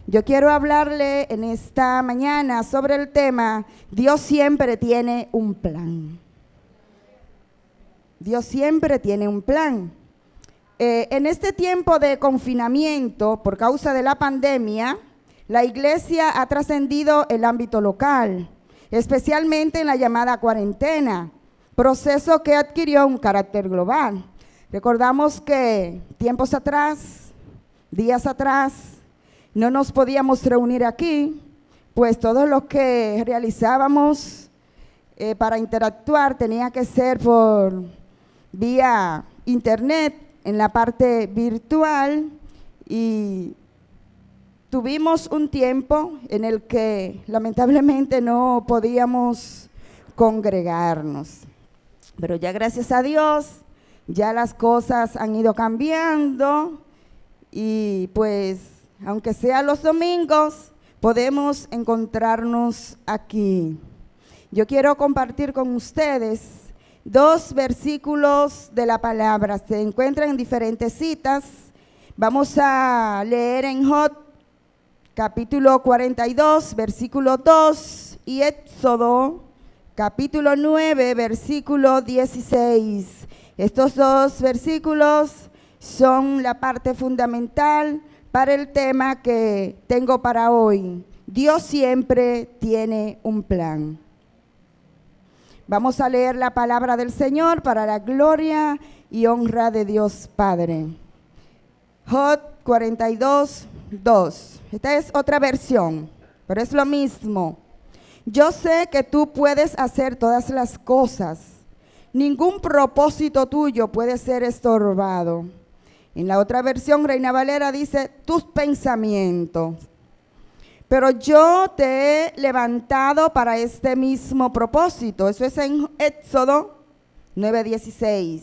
Yo quiero hablarle en esta mañana sobre el tema, Dios siempre tiene un plan. Dios siempre tiene un plan. En este tiempo de confinamiento, por causa de la pandemia, la iglesia ha trascendido el ámbito local, especialmente en la llamada cuarentena, proceso que adquirió un carácter global. Recordamos que tiempos atrás, días atrás, no nos podíamos reunir aquí, pues todo lo que realizábamos para interactuar tenía que ser por vía internet, en la parte virtual, y tuvimos un tiempo en el que lamentablemente no podíamos congregarnos. Pero ya gracias a Dios, ya las cosas han ido cambiando y pues, aunque sea los domingos, podemos encontrarnos aquí. Yo quiero compartir con ustedes 2 versículos de la palabra. Se encuentran en diferentes citas. Vamos a leer en Job, capítulo 42, versículo 2, y Éxodo, capítulo 9, versículo 16. Estos 2 versículos son la parte fundamental para el tema que tengo para hoy. Dios siempre tiene un plan. Vamos a leer la palabra del Señor para la gloria y honra de Dios Padre. Job 42, 2. Esta es otra versión, pero es lo mismo. Yo sé que tú puedes hacer todas las cosas. Ningún propósito tuyo puede ser estorbado. En la otra versión, Reina Valera dice, tus pensamientos. Pero yo te he levantado para este mismo propósito. Eso es en Éxodo 9:16.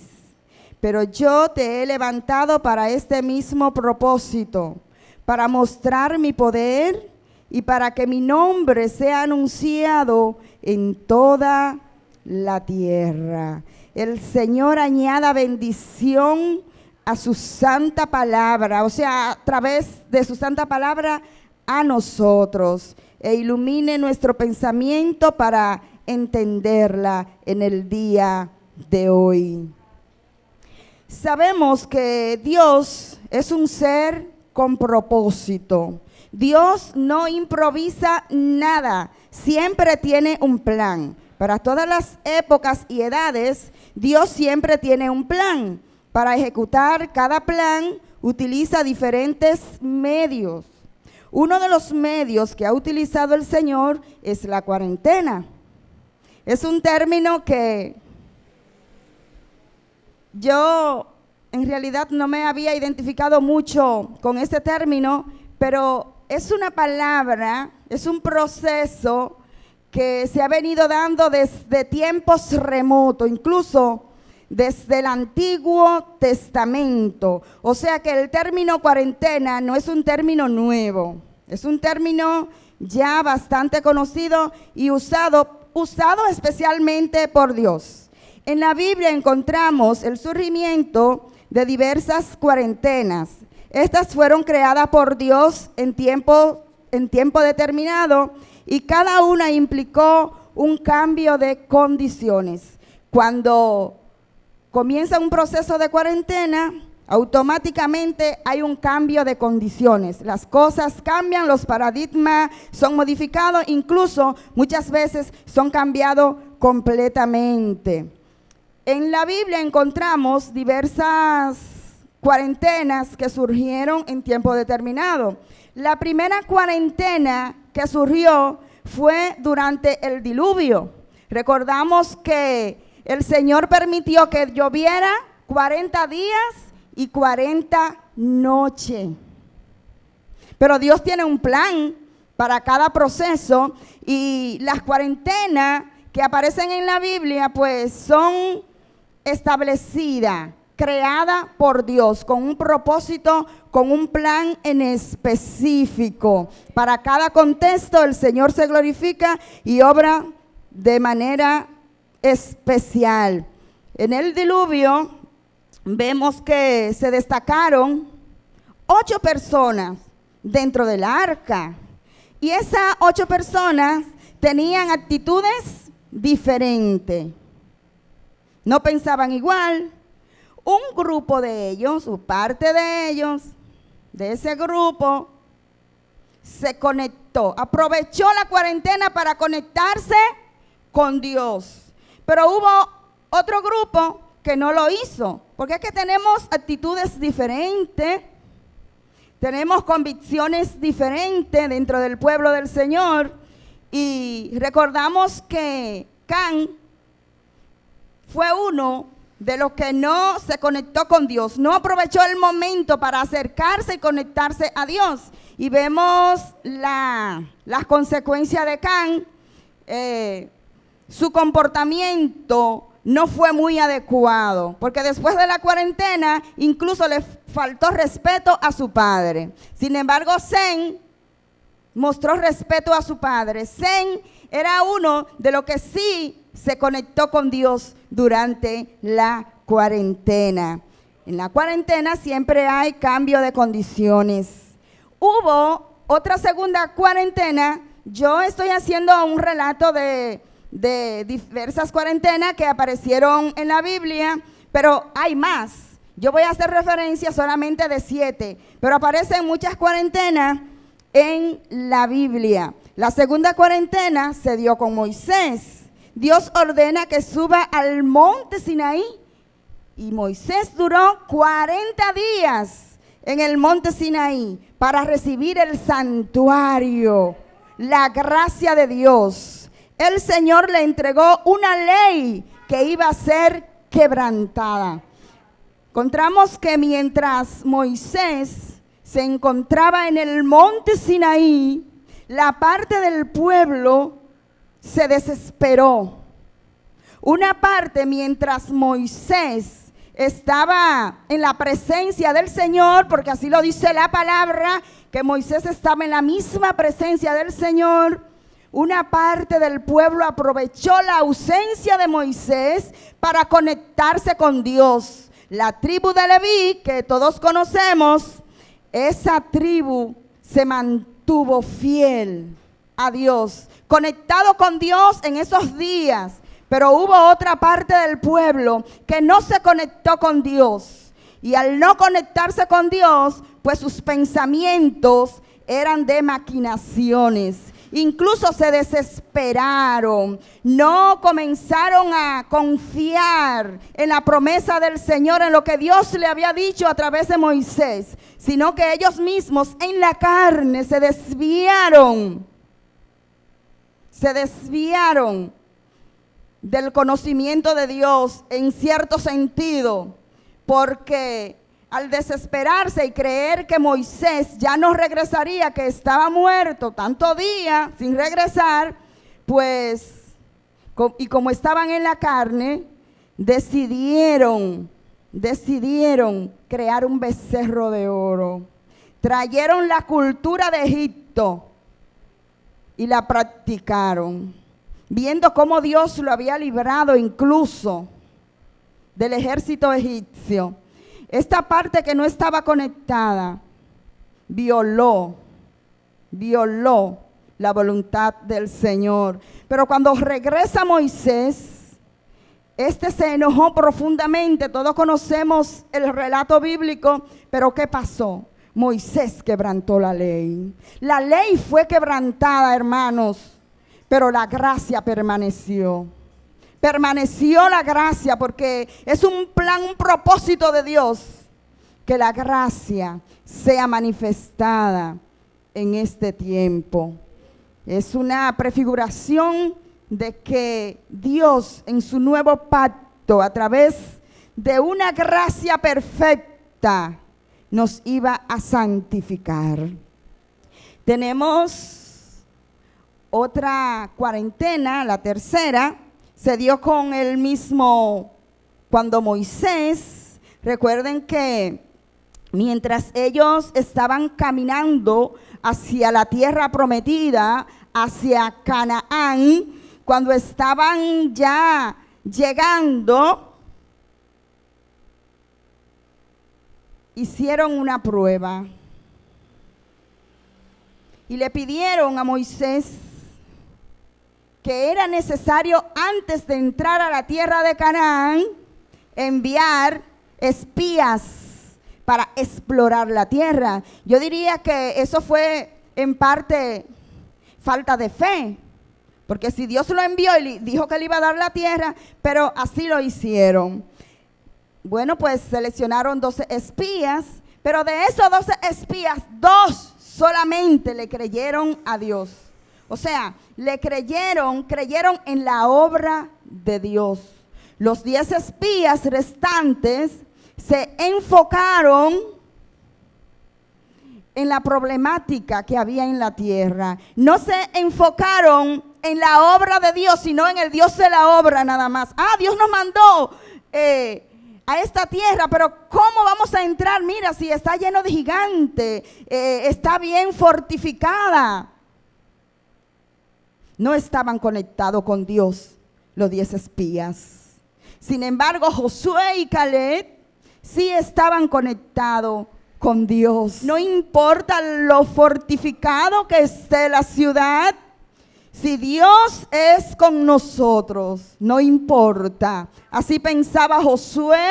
Pero yo te he levantado para este mismo propósito, para mostrar mi poder y para que mi nombre sea anunciado en toda la tierra. El Señor añada bendición a su santa palabra, o sea, a través de su santa palabra a nosotros, e ilumine nuestro pensamiento para entenderla en el día de hoy. Sabemos que Dios es un ser con propósito. Dios no improvisa nada, siempre tiene un plan. Para todas las épocas y edades, Dios siempre tiene un plan. Para ejecutar cada plan, utiliza diferentes medios. Uno de los medios que ha utilizado el Señor es la cuarentena. Es un término que yo en realidad no me había identificado mucho con este término, pero es una palabra, es un proceso que se ha venido dando desde tiempos remotos, incluso desde el Antiguo Testamento. O sea que el término cuarentena no es un término nuevo, es un término ya bastante conocido y usado especialmente por Dios. En la Biblia encontramos el surgimiento de diversas cuarentenas. Estas fueron creadas por Dios en tiempo determinado y cada una implicó un cambio de condiciones. Cuando comienza un proceso de cuarentena, automáticamente hay un cambio de condiciones. Las cosas cambian, los paradigmas son modificados, incluso muchas veces son cambiados completamente. En la Biblia encontramos diversas cuarentenas que surgieron en tiempo determinado. La primera cuarentena que surgió fue durante el diluvio. Recordamos que el Señor permitió que lloviera 40 días y 40 noches. Pero Dios tiene un plan para cada proceso y las cuarentenas que aparecen en la Biblia pues son establecidas, creadas por Dios con un propósito, con un plan en específico. Para cada contexto el Señor se glorifica y obra de manera especial. En el diluvio vemos que se destacaron 8 personas dentro del arca. Y esas 8 personas tenían actitudes diferentes. No pensaban igual. Un grupo de ellos, o parte de ellos, de ese grupo, se conectó, aprovechó la cuarentena para conectarse con Dios. Pero hubo otro grupo que no lo hizo, porque es que tenemos actitudes diferentes, tenemos convicciones diferentes dentro del pueblo del Señor, y recordamos que Can fue uno de los que no se conectó con Dios, no aprovechó el momento para acercarse y conectarse a Dios. Y vemos las consecuencias de Can. Su comportamiento no fue muy adecuado, porque después de la cuarentena incluso le faltó respeto a su padre. Sin embargo, Sem mostró respeto a su padre. Sem era uno de los que sí se conectó con Dios durante la cuarentena. En la cuarentena siempre hay cambio de condiciones. Hubo otra segunda cuarentena. Yo estoy haciendo un relato de diversas cuarentenas que aparecieron en la Biblia, pero hay más. Yo voy a hacer referencia solamente de 7, pero aparecen muchas cuarentenas en la Biblia. La segunda cuarentena se dio con Moisés. Dios ordena que suba al monte Sinaí y Moisés duró 40 días en el monte Sinaí para recibir el santuario, la gracia de Dios. El Señor le entregó una ley que iba a ser quebrantada. Encontramos que mientras Moisés se encontraba en el monte Sinaí, la parte del pueblo se desesperó. Una parte, mientras Moisés estaba en la presencia del Señor, porque así lo dice la palabra, que Moisés estaba en la misma presencia del Señor, una parte del pueblo aprovechó la ausencia de Moisés para conectarse con Dios. La tribu de Leví, que todos conocemos, esa tribu se mantuvo fiel a Dios, conectado con Dios en esos días. Pero hubo otra parte del pueblo que no se conectó con Dios. Y al no conectarse con Dios, pues sus pensamientos eran de maquinaciones. Incluso se desesperaron, no comenzaron a confiar en la promesa del Señor, en lo que Dios le había dicho a través de Moisés, sino que ellos mismos en la carne se desviaron del conocimiento de Dios en cierto sentido, porque al desesperarse y creer que Moisés ya no regresaría, que estaba muerto tanto día sin regresar, pues, y como estaban en la carne, decidieron crear un becerro de oro. Trajeron la cultura de Egipto y la practicaron, viendo cómo Dios lo había librado incluso del ejército egipcio. Esta parte que no estaba conectada violó la voluntad del Señor. Pero cuando regresa Moisés, se enojó profundamente. Todos conocemos el relato bíblico, pero ¿qué pasó? Moisés quebrantó la ley. La ley fue quebrantada, hermanos, pero la gracia permaneció. Permaneció la gracia, porque es un plan, un propósito de Dios, que la gracia sea manifestada en este tiempo. Es una prefiguración de que Dios en su nuevo pacto, a través de una gracia perfecta, nos iba a santificar. Tenemos otra cuarentena, la tercera, se dio con el mismo, cuando Moisés, recuerden que mientras ellos estaban caminando hacia la tierra prometida, hacia Canaán, cuando estaban ya llegando, hicieron una prueba. y le pidieron a Moisés que era necesario, antes de entrar a la tierra de Canaán, enviar espías para explorar la tierra. Yo diría que eso fue en parte falta de fe, porque si Dios lo envió y dijo que le iba a dar la tierra, pero así lo hicieron. Bueno, pues seleccionaron 12 espías, pero de esos 12 espías, 2 solamente le creyeron a Dios. O sea, creyeron en la obra de Dios. Los 10 espías restantes se enfocaron en la problemática que había en la tierra. No se enfocaron en la obra de Dios, sino en el Dios de la obra nada más. Dios nos mandó a esta tierra, pero ¿cómo vamos a entrar? Mira, si está lleno de gigantes, está bien fortificada. No estaban conectados con Dios los 10 espías. Sin embargo, Josué y Caleb sí estaban conectados con Dios. No importa lo fortificado que esté la ciudad, si Dios es con nosotros, no importa. Así pensaba Josué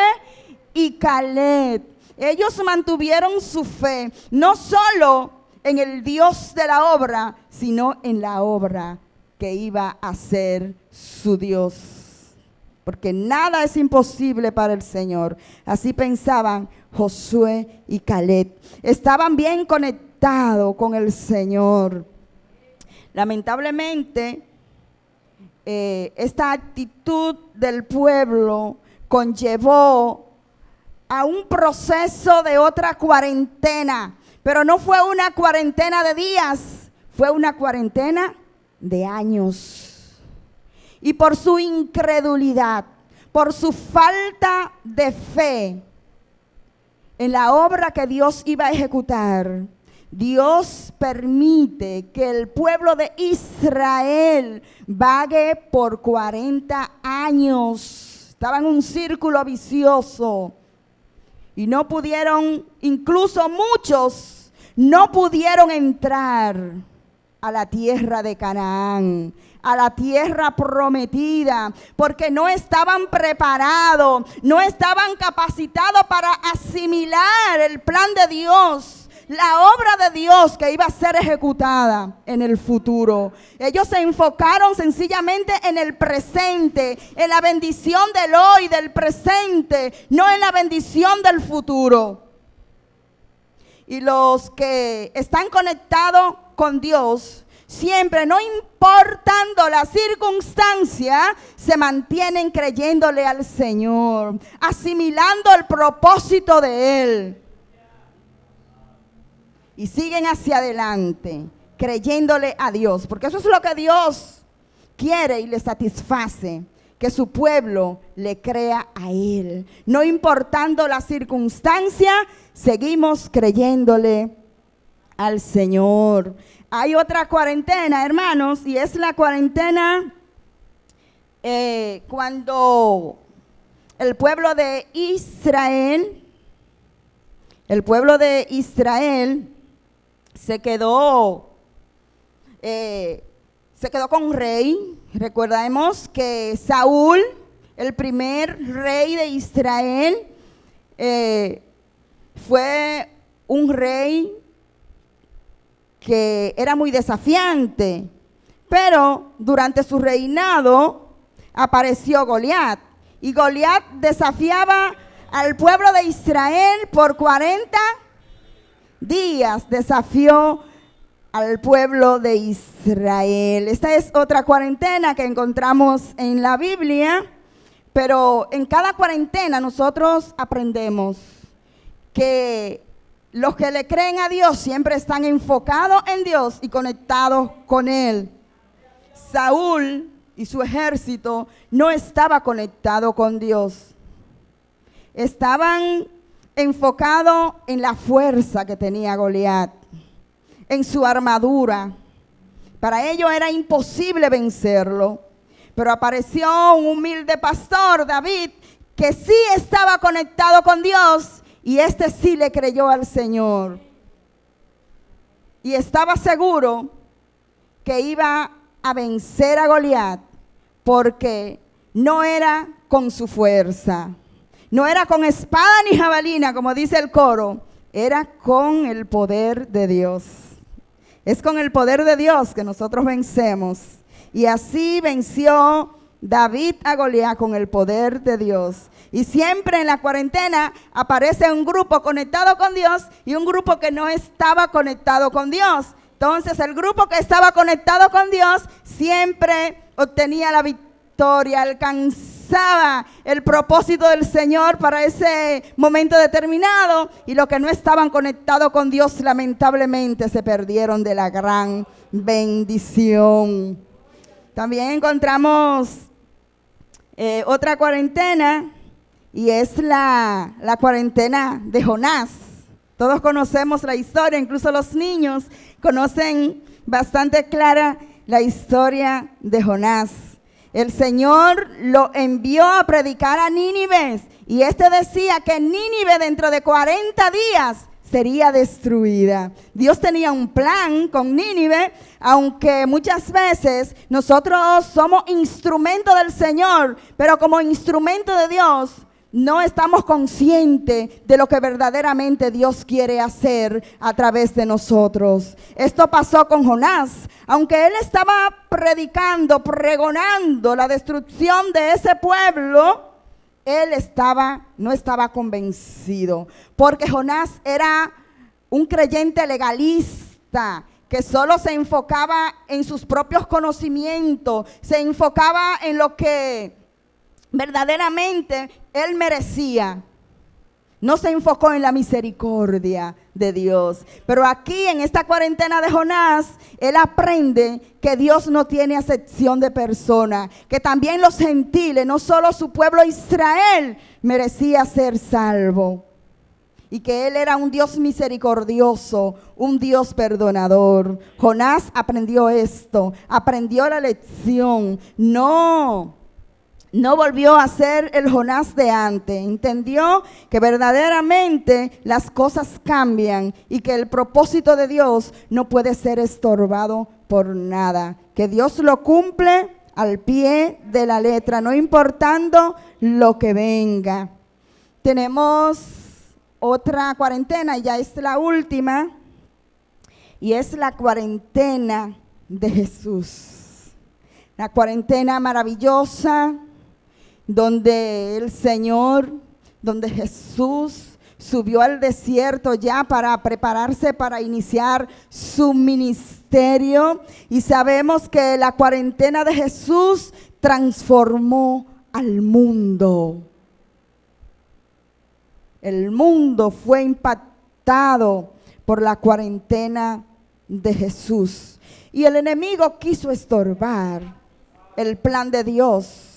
y Caleb. Ellos mantuvieron su fe, no solo en el Dios de la obra, sino en la obra que iba a ser su Dios. Porque nada es imposible para el Señor. Así pensaban Josué y Caleb. Estaban bien conectados con el Señor. Lamentablemente, esta actitud del pueblo conllevó a un proceso de otra cuarentena. Pero no fue una cuarentena de días, fue una cuarentena de años. Y por su incredulidad, por su falta de fe en la obra que Dios iba a ejecutar, Dios permite que el pueblo de Israel vague por 40 años. Estaba en un círculo vicioso y no pudieron, incluso muchos, no pudieron entrar a la tierra de Canaán, a la tierra prometida, porque no estaban preparados, no estaban capacitados para asimilar el plan de Dios, la obra de Dios que iba a ser ejecutada en el futuro. Ellos se enfocaron sencillamente en el presente, en la bendición del hoy, del presente, no en la bendición del futuro. Y los que están conectados con Dios, siempre, no importando la circunstancia, se mantienen creyéndole al Señor, asimilando el propósito de Él. Y siguen hacia adelante, creyéndole a Dios, porque eso es lo que Dios quiere y le satisface, que su pueblo le crea a Él. No importando la circunstancia, seguimos creyéndole al Señor. Hay otra cuarentena, hermanos, y es la cuarentena cuando el pueblo de Israel se quedó con un rey. Recordemos que Saúl, el primer rey de Israel, fue un rey que era muy desafiante, pero durante su reinado apareció Goliat, y Goliat desafiaba al pueblo de Israel por 40 días, desafió al pueblo de Israel. Esta es otra cuarentena que encontramos en la Biblia, pero en cada cuarentena nosotros aprendemos que los que le creen a Dios siempre están enfocados en Dios y conectados con Él. Saúl y su ejército no estaba conectado con Dios. Estaban enfocados en la fuerza que tenía Goliat, en su armadura. Para ellos era imposible vencerlo. Pero apareció un humilde pastor, David, que sí estaba conectado con Dios, y este sí le creyó al Señor. y estaba seguro que iba a vencer a Goliat, porque no era con su fuerza, no era con espada ni jabalina, como dice el coro, era con el poder de Dios. Es con el poder de Dios que nosotros vencemos. Y así venció David a Goliat con el poder de Dios. Y siempre en la cuarentena aparece un grupo conectado con Dios y un grupo que no estaba conectado con Dios. Entonces el grupo que estaba conectado con Dios siempre obtenía la victoria, alcanzaba el propósito del Señor para ese momento determinado, y los que no estaban conectados con Dios lamentablemente se perdieron de la gran bendición. También encontramos otra cuarentena, y es la cuarentena de Jonás. Todos conocemos la historia, incluso los niños conocen bastante clara la historia de Jonás. El Señor lo envió a predicar a Nínive, y este decía que Nínive dentro de 40 días sería destruida. Dios tenía un plan con Nínive, aunque muchas veces nosotros somos instrumento del Señor, pero como instrumento de Dios no estamos conscientes de lo que verdaderamente Dios quiere hacer a través de nosotros. Esto pasó con Jonás. Aunque él estaba predicando, pregonando la destrucción de ese pueblo, él no estaba convencido, porque Jonás era un creyente legalista que solo se enfocaba en sus propios conocimientos, se enfocaba en lo que verdaderamente él merecía. No se enfocó en la misericordia de Dios. Pero aquí en esta cuarentena de Jonás, él aprende que Dios no tiene acepción de persona, que también los gentiles, no solo su pueblo Israel, merecía ser salvo. Y que él era un Dios misericordioso, un Dios perdonador. Jonás aprendió esto, aprendió la lección. No volvió a ser el Jonás de antes. Entendió que verdaderamente las cosas cambian y que el propósito de Dios no puede ser estorbado por nada. Que Dios lo cumple al pie de la letra, no importando lo que venga. Tenemos otra cuarentena, ya es la última, y es la cuarentena de Jesús. La cuarentena maravillosa, donde donde Jesús subió al desierto ya para prepararse para iniciar su ministerio. Y sabemos que la cuarentena de Jesús transformó al mundo. El mundo fue impactado por la cuarentena de Jesús. Y el enemigo quiso estorbar el plan de Dios.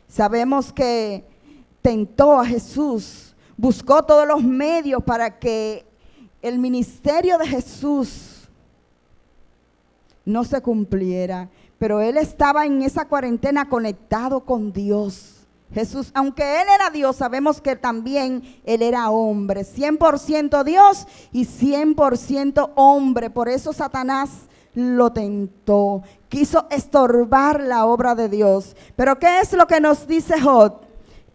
Sabemos que tentó a Jesús, buscó todos los medios para que el ministerio de Jesús no se cumpliera, pero él estaba en esa cuarentena conectado con Dios. Jesús, aunque él era Dios, sabemos que también él era hombre, 100% Dios y 100% hombre. Por eso Satanás lo tentó, quiso estorbar la obra de Dios. Pero ¿qué es lo que nos dice Job?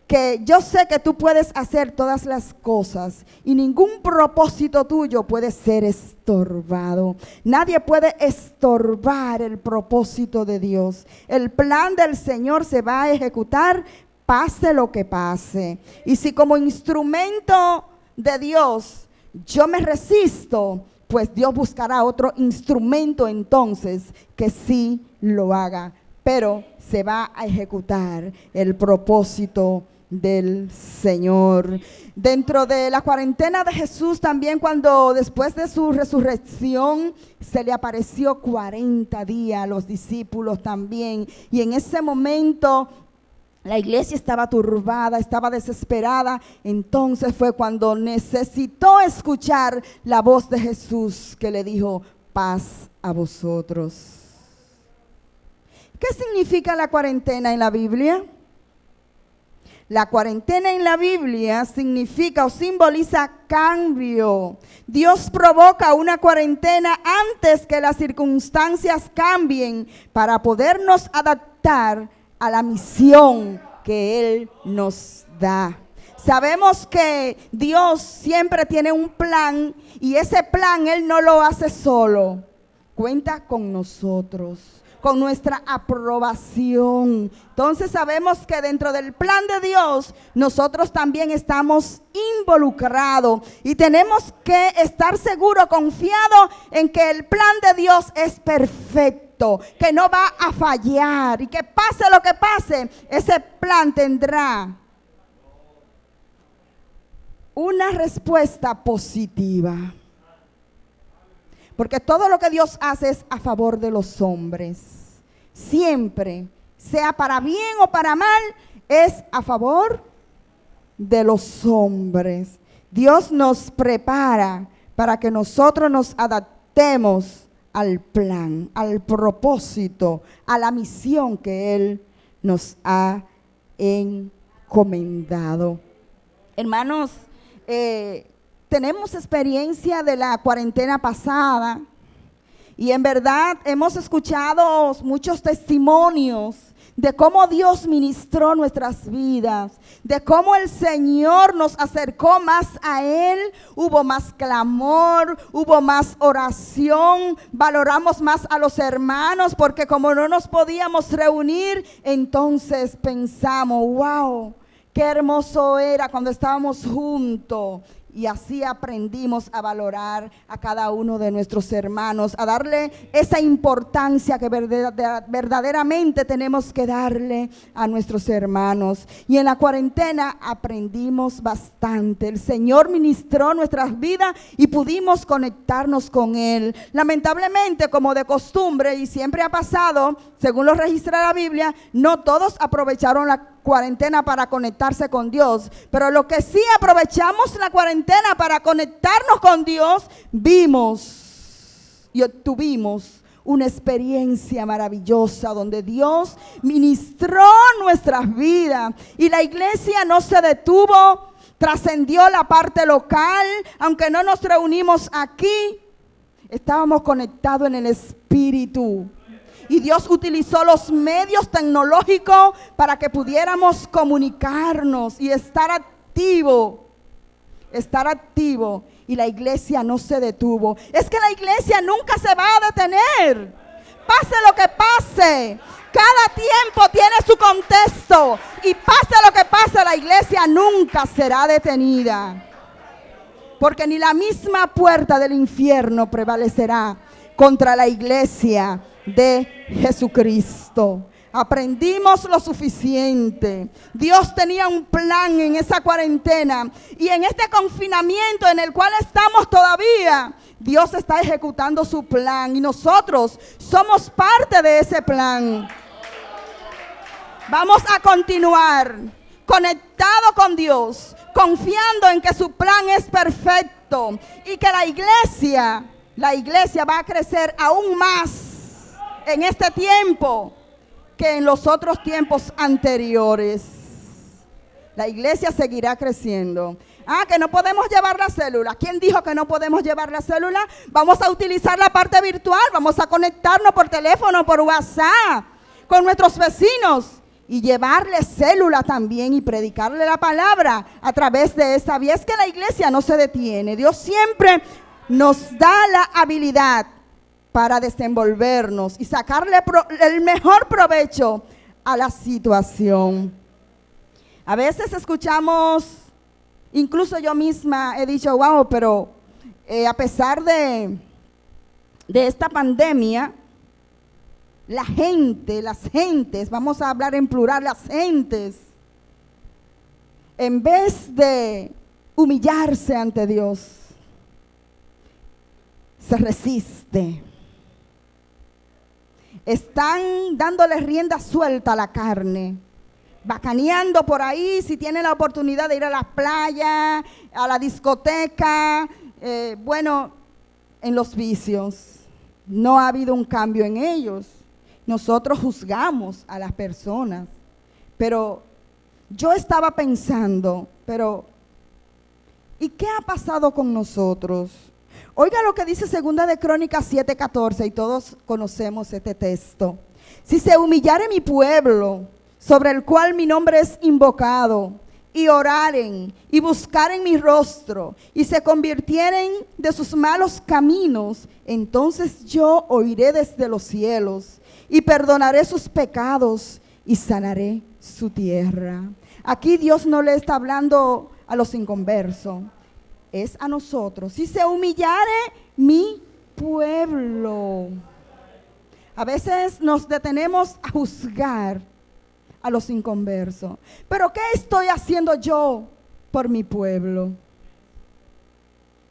Que yo sé que tú puedes hacer todas las cosas y ningún propósito tuyo puede ser estorbado. Nadie puede estorbar el propósito de Dios. El plan del Señor se va a ejecutar, pase lo que pase. Y si como instrumento de Dios yo me resisto, pues Dios buscará otro instrumento entonces que sí lo haga. Pero se va a ejecutar el propósito del Señor. Dentro de la cuarentena de Jesús también, cuando después de su resurrección se le apareció 40 días a los discípulos también, y en ese momento la iglesia estaba turbada, estaba desesperada. Entonces fue cuando necesitó escuchar la voz de Jesús que le dijo: paz a vosotros. ¿Qué significa la cuarentena en la Biblia? La cuarentena en la Biblia significa o simboliza cambio. Dios provoca una cuarentena antes que las circunstancias cambien para podernos adaptar a la misión que Él nos da. Sabemos que Dios siempre tiene un plan y ese plan Él no lo hace solo. Cuenta con nosotros, con nuestra aprobación. Entonces sabemos que dentro del plan de Dios nosotros también estamos involucrados y tenemos que estar seguros, confiados en que el plan de Dios es perfecto, que no va a fallar y que pase lo que pase, ese plan tendrá una respuesta positiva. Porque todo lo que Dios hace es a favor de los hombres. Siempre, sea para bien o para mal, es a favor de los hombres. Dios nos prepara para que nosotros nos adaptemos al plan, al propósito, a la misión que Él nos ha encomendado. Hermanos, tenemos experiencia de la cuarentena pasada y en verdad hemos escuchado muchos testimonios de cómo Dios ministró nuestras vidas, de cómo el Señor nos acercó más a Él, hubo más clamor, hubo más oración, valoramos más a los hermanos porque como no nos podíamos reunir, entonces pensamos, wow, qué hermoso era cuando estábamos juntos. Y así aprendimos a valorar a cada uno de nuestros hermanos, a darle esa importancia que verdaderamente tenemos que darle a nuestros hermanos. Y en la cuarentena aprendimos bastante. El Señor ministró nuestras vidas y pudimos conectarnos con Él. Lamentablemente, como de costumbre, y siempre ha pasado, según lo registra la Biblia, no todos aprovecharon la cuarentena para conectarse con Dios, pero lo que sí aprovechamos la cuarentena para conectarnos con Dios, vimos y obtuvimos una experiencia maravillosa donde Dios ministró nuestras vidas y la iglesia no se detuvo, trascendió la parte local, aunque no nos reunimos aquí, estábamos conectados en el Espíritu. Y Dios utilizó los medios tecnológicos para que pudiéramos comunicarnos y estar activo. Y la iglesia no se detuvo. Es que la iglesia nunca se va a detener. Pase lo que pase. Cada tiempo tiene su contexto. Y pase lo que pase, la iglesia nunca será detenida. Porque ni la misma puerta del infierno prevalecerá contra la iglesia de Jesucristo. Aprendimos lo suficiente. Dios tenía un plan en esa cuarentena y en este confinamiento en el cual estamos todavía, Dios está ejecutando su plan y nosotros somos parte de ese plan. Vamos a continuar conectados con Dios, confiando en que su plan es perfecto y que la iglesia va a crecer aún más en este tiempo que en los otros tiempos anteriores. La iglesia seguirá creciendo. Que no podemos llevar la célula. ¿Quién dijo que no podemos llevar la célula? Vamos a utilizar la parte virtual, vamos a conectarnos por teléfono, por WhatsApp, con nuestros vecinos y llevarle célula también y predicarle la palabra a través de esa vía. Es que la iglesia no se detiene. Dios siempre nos da la habilidad para desenvolvernos y sacarle el mejor provecho a la situación. A veces escuchamos, incluso yo misma he dicho, wow, pero a pesar de esta pandemia, las gentes, vamos a hablar en plural, las gentes, en vez de humillarse ante Dios, se resiste. Están dándole rienda suelta a la carne, bacaneando por ahí, si tienen la oportunidad de ir a la playa, a la discoteca, en los vicios. No ha habido un cambio en ellos. Nosotros juzgamos a las personas, pero yo estaba pensando, pero ¿y qué ha pasado con nosotros? Oiga lo que dice 2 de Crónicas 7:14, y todos conocemos este texto. Si se humillare mi pueblo, sobre el cual mi nombre es invocado, y oraren y buscaren mi rostro, y se convirtieren de sus malos caminos, entonces yo oiré desde los cielos, y perdonaré sus pecados, y sanaré su tierra. Aquí Dios no le está hablando a los inconversos, es a nosotros. Si se humillare mi pueblo. A veces nos detenemos a juzgar a los inconversos. Pero ¿qué estoy haciendo yo por mi pueblo?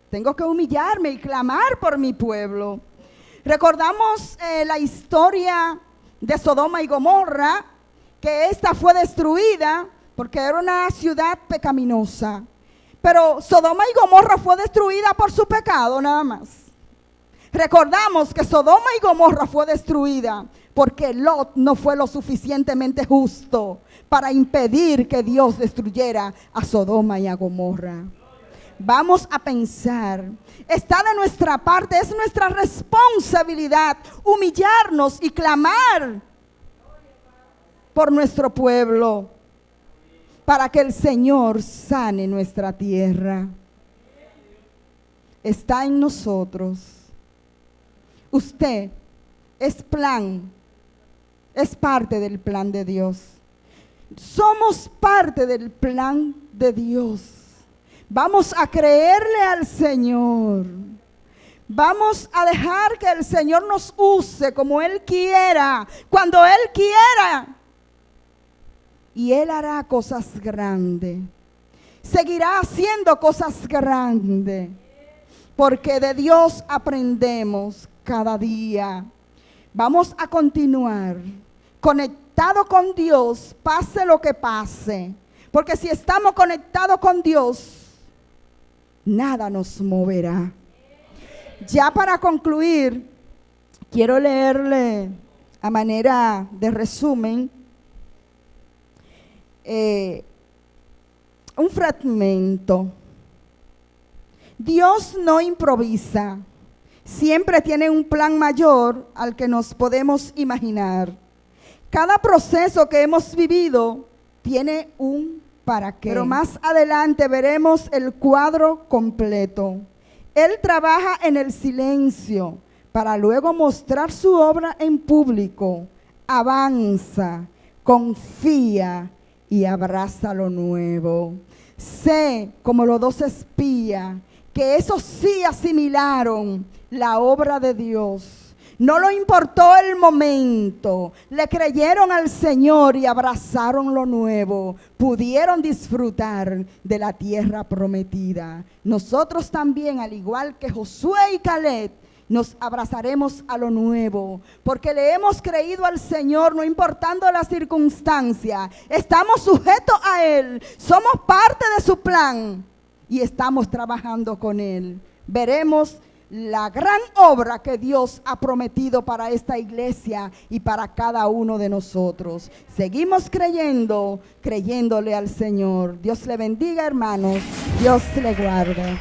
Tengo que humillarme y clamar por mi pueblo. Recordamos la historia de Sodoma y Gomorra, que esta fue destruida porque era una ciudad pecaminosa. Pero Sodoma y Gomorra fue destruida por su pecado nada más. Recordamos que Sodoma y Gomorra fue destruida porque Lot no fue lo suficientemente justo para impedir que Dios destruyera a Sodoma y a Gomorra. Vamos a pensar, está de nuestra parte, es nuestra responsabilidad humillarnos y clamar por nuestro pueblo, para que el Señor sane nuestra tierra. Está en nosotros. Usted es parte del plan de Dios. Somos parte del plan de Dios. Vamos a creerle al Señor. Vamos a dejar que el Señor nos use como Él quiera, cuando Él quiera. Y Él hará cosas grandes. Seguirá haciendo cosas grandes. Porque de Dios aprendemos cada día. Vamos a continuar conectados con Dios, pase lo que pase. Porque si estamos conectados con Dios, nada nos moverá. Ya para concluir, quiero leerle a manera de resumen un fragmento. Dios no improvisa, siempre tiene un plan mayor al que nos podemos imaginar. Cada proceso que hemos vivido tiene un para qué. Pero más adelante veremos el cuadro completo. Él trabaja en el silencio para luego mostrar su obra en público. Avanza, confía y abraza lo nuevo. Sé, como los 2 espías, que esos sí asimilaron la obra de Dios. No le importó el momento, le creyeron al Señor y abrazaron lo nuevo. Pudieron disfrutar de la tierra prometida. Nosotros también, al igual que Josué y Caleb, nos abrazaremos a lo nuevo, porque le hemos creído al Señor, no importando la circunstancia. Estamos sujetos a Él, somos parte de su plan y estamos trabajando con Él. Veremos la gran obra que Dios ha prometido para esta iglesia y para cada uno de nosotros. Seguimos creyéndole al Señor. Dios le bendiga, hermanos. Dios le guarde.